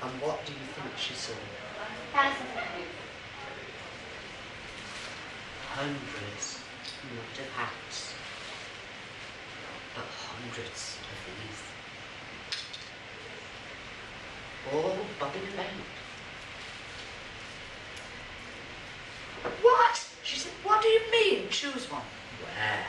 And what do you think she saw? Hundreds, not of hats, but hundreds of these. All bobbing around. What? She said, what do you mean, choose one? Well,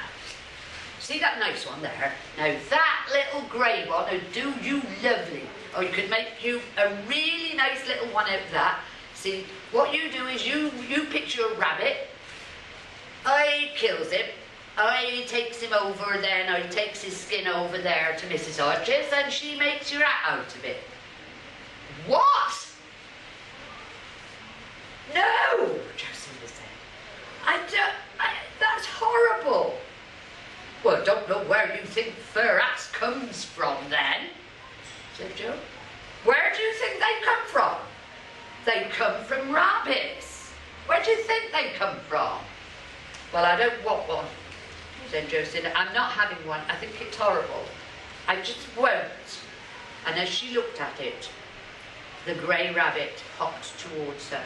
see that nice one there? Now that little grey one would do you lovely. Or you could make you a really nice little one out of that. See, what you do is you picture a rabbit. I kills him. I takes him over then, I takes his skin over there to Mrs. Hodges and she makes your hat out of it. What? No, Josinda said. That's horrible. Well, I don't know where you think fur hats comes from then, said Joe. Where do you think they come from? They come from rabbits. Where do you think they come from? Well, I don't want one, said Josinda. I'm not having one. I think it's horrible. I just won't. And as she looked at it, the grey rabbit hopped towards her.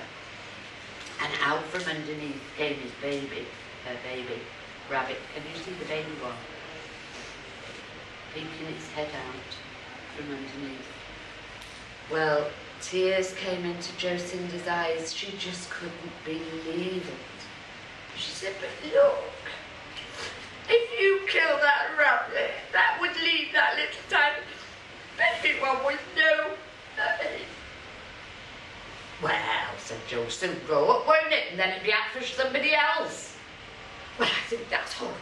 And out from underneath came his baby, her baby rabbit. Can you see the baby one? Peeking its head out from underneath. Well, tears came into Josinda's eyes. She just couldn't believe it. She said, but look, if you kill that rabbit, that would leave that little tiny baby one with no name. Well, said Joe, soon grow up, won't it? And then it'd be out for somebody else. Well, I think that's horrible,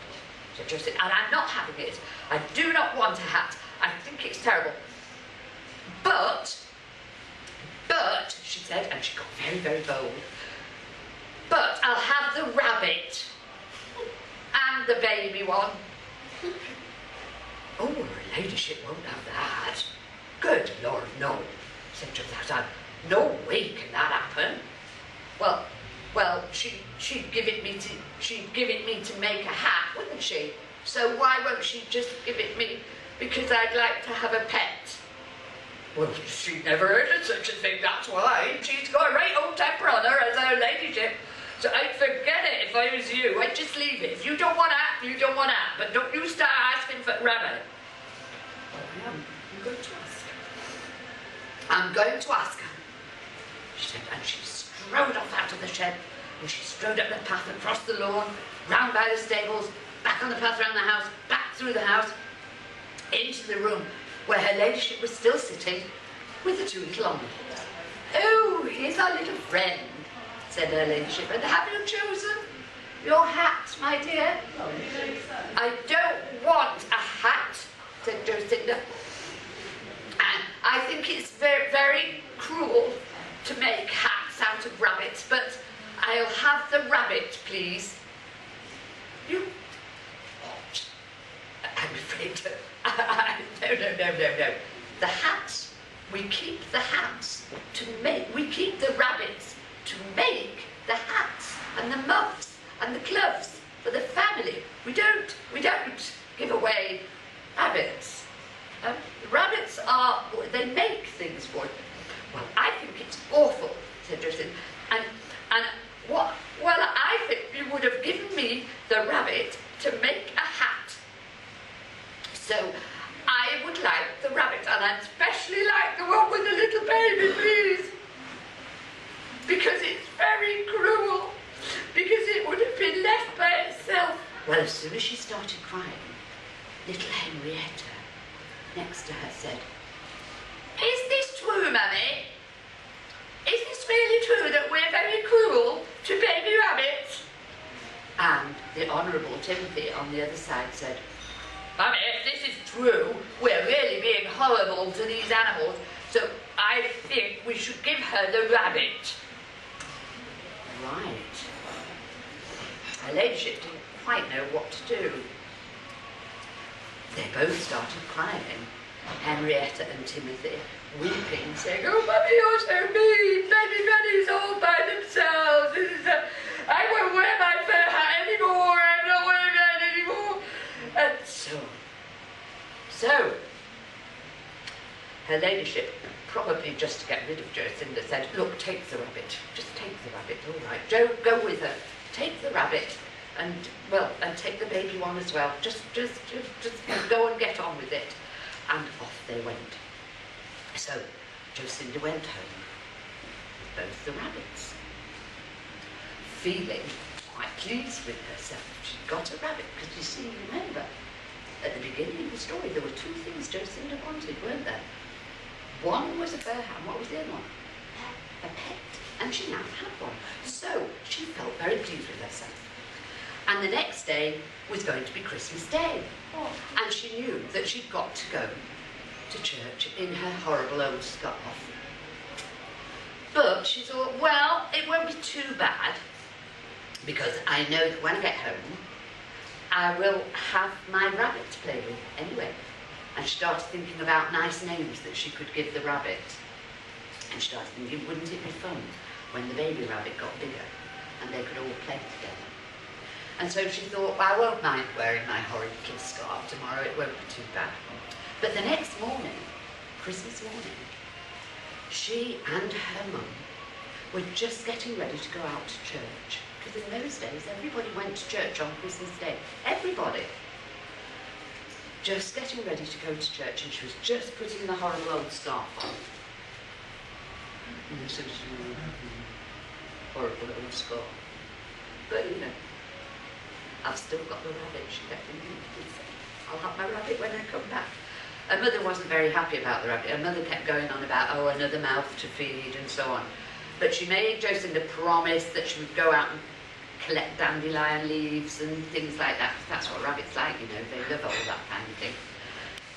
said Josinda, and I'm not having it. I do not want a hat. I think it's terrible. But, she said, and she got very, very bold, but I'll have the rabbit and the baby one. Oh, her ladyship won't have that. Good Lord, no, said Josinda. No way can that happen. Well, she'd give it me to make a hat, wouldn't she? So why won't she just give it me because I'd like to have a pet? Well, she never heard of such a thing, that's why. She's got a right old temper on her as her ladyship. So I'd forget it if I was you. I'd just leave it. If you don't want that, you don't want that. But don't you start asking for rabbit. Well, I'm going to ask her. I'm going to ask her, she said, and she strode off out of the shed, and she strode up the path across the lawn, round by the stables, back on the path around the house, back through the house, into the room where her ladyship was still sitting with the two little omelettes. Oh, here's our little friend, said her ladyship, and have you chosen your hat, my dear? I don't want a hat, said Josinda, and I think it's very, very cruel to make hats out of rabbits, but I'll have the rabbit, please. You what? I'm afraid to... No. The hats, we keep the hats to make, we keep the rabbits to make the hats and the muffs and the gloves for the family. We don't give away rabbits. Rabbits are, they make things for you. Well, I think it's awful, said Josinda. And what? Well, I think you would have given me the rabbit to make a hat. So I would like the rabbit, and I'd especially like the one with the little baby, please. Because it's very cruel. Because it would have been left by itself. Well, as soon as she started crying, little Henrietta next to her said, is this true, Mummy? Is this really true that we're very cruel to baby rabbits? And the Honourable Timothy on the other side said, Mummy, if this is true, we're really being horrible to these animals, so I think we should give her the rabbit. Right. Her ladyship didn't quite know what to do. They both started crying, Henrietta and Timothy, weeping, saying, oh, Mummy, you're so mean. Baby Bunny's all by themselves. I won't wear my fur hat anymore. I'm not wearing that anymore. And so, her ladyship, probably just to get rid of Josinda, said, look, take the rabbit. Just take the rabbit, all right. Joe, go with her. Take the rabbit and, well, and take the baby one as well. Just go and get on with it. And off they went. So Josinda went home with both the rabbits, feeling quite pleased with herself. She'd got a rabbit, because you see, remember, at the beginning of the story, there were two things Josinda wanted, weren't there? One was a fur hat, and what was the other one? A pet. And she now had one. So she felt very pleased with herself. And the next day was going to be Christmas Day. Oh. And she knew that she'd got to go to church in her horrible old scarf. But she thought, well, it won't be too bad, because I know that when I get home, I will have my rabbit to play with anyway. And she started thinking about nice names that she could give the rabbit. And she started thinking, wouldn't it be fun when the baby rabbit got bigger and they could all play together? And so she thought, well, I won't mind wearing my horrid little scarf tomorrow, it won't be too bad. But the next morning, Christmas morning, she and her mum were just getting ready to go out to church. Because in those days, everybody went to church on Christmas Day. Everybody. Just getting ready to go to church, and she was just putting the horrible old scarf on. And so she was horrible old scarf. But you know, I've still got the rabbit, she kept thinking. I'll have my rabbit when I come back. Her mother wasn't very happy about the rabbit. Her mother kept going on about, oh, another mouth to feed and so on. But she made Josinda promise that she would go out and collect dandelion leaves and things like that, because that's what rabbits like, you know, they love all that kind of thing.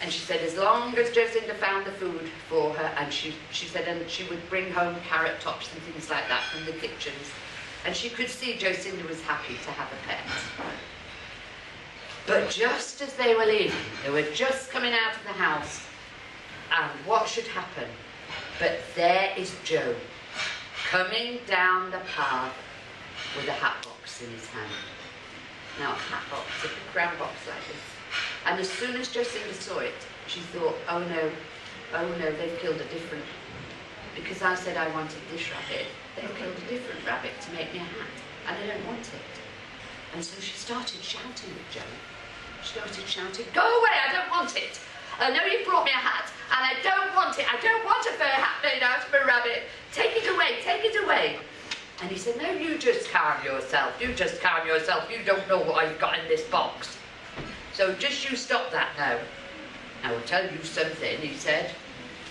And she said as long as Josinda found the food for her, and she said and she would bring home carrot tops and things like that from the kitchens, and she could see Josinda was happy to have a pet. But just as they were leaving, they were just coming out of the house, and what should happen? But there is Joe, coming down the path with a hat box in his hand. Now a hat box, a big round box like this. And as soon as Josinda saw it, she thought, oh no, they've killed a different, because I said I wanted this rabbit, they've killed a different rabbit to make me a hat, and I don't want it. And so she started shouting at Joe. She started shouting, go away, I don't want it. I know you brought me a hat, and I don't want it. I don't want a fur hat made out of a rabbit. Take it away, take it away. And he said, no, you just calm yourself. You just calm yourself. You don't know what I've got in this box. So just you stop that now. I will tell you something, he said.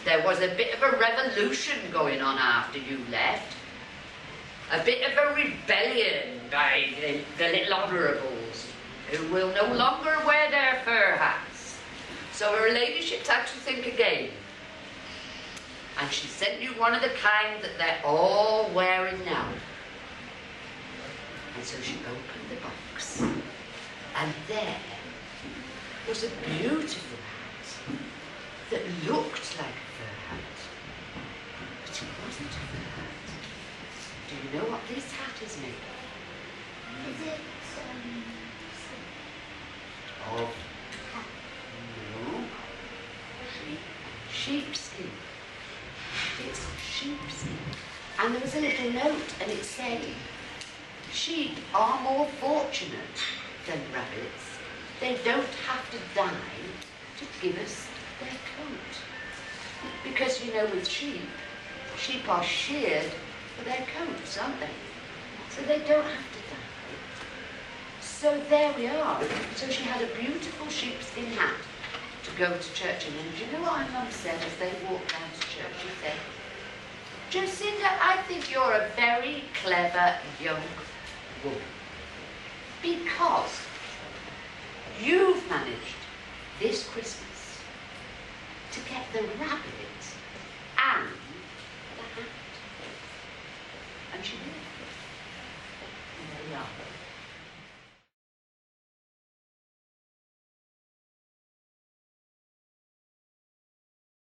There was a bit of a revolution going on after you left. A bit of a rebellion by the little honourables, who will no longer wear their fur hats. So her ladyship's had to think again. And she sent you one of the kind that they're all wearing now. And so she opened the box, and there was a beautiful hat that looked like a fur hat, but it wasn't a fur hat. Do you know what this hat is made of? Is it Of? No. Sheepskin. It's sheepskin. And there was a little note, and it said, sheep are more fortunate than rabbits. They don't have to die to give us their coat. Because, you know, with sheep are sheared for their coats, aren't they? So they don't have to die. So there we are. So she had a beautiful sheepskin hat to go to church in. And do you know what my mum said as they walked down to church? She said, Josinda, I think you're a very clever young woman, because you've managed this Christmas to get the rabbit and